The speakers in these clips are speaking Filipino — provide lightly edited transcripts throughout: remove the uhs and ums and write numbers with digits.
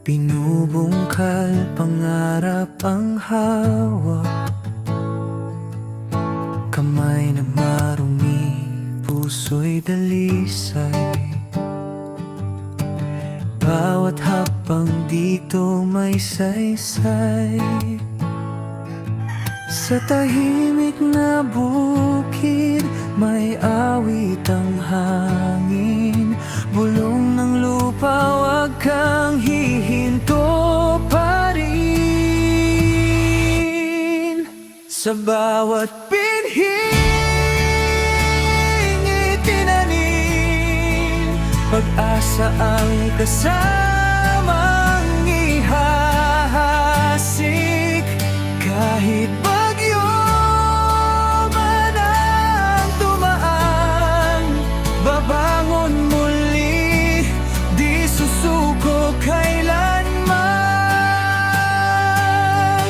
Binubungkal pangarap ang hawak, kamay na marumi, puso'y dalisay. Bawat hakbang dito may saysay. Sa tahimik na bukid may awit ang hangin. Bulong ng lupa, wag kang hihinto pa rin. Sa bawat binhing itinanim, pag-asa ang kasamang ihahasik. Kahit bagyo man ang tumaan, babangon muli, di susuko kailanman.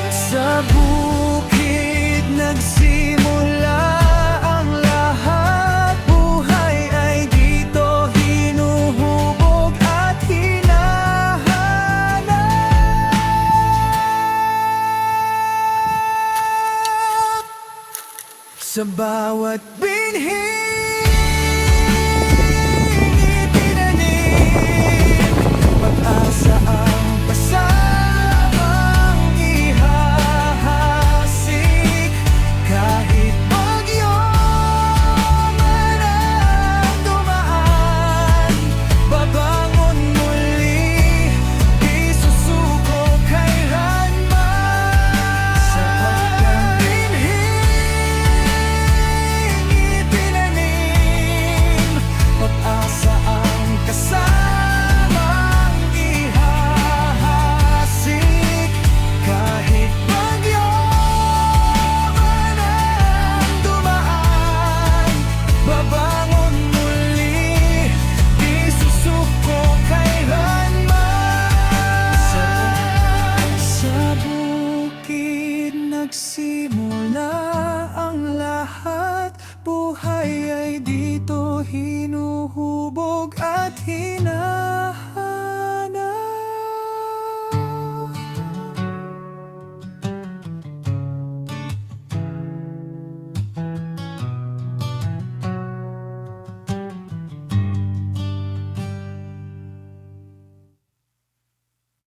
Sa bukid nagsimula ang lahat, buhay ay dito hinuhubog at hinahanap. Sa bawat binhi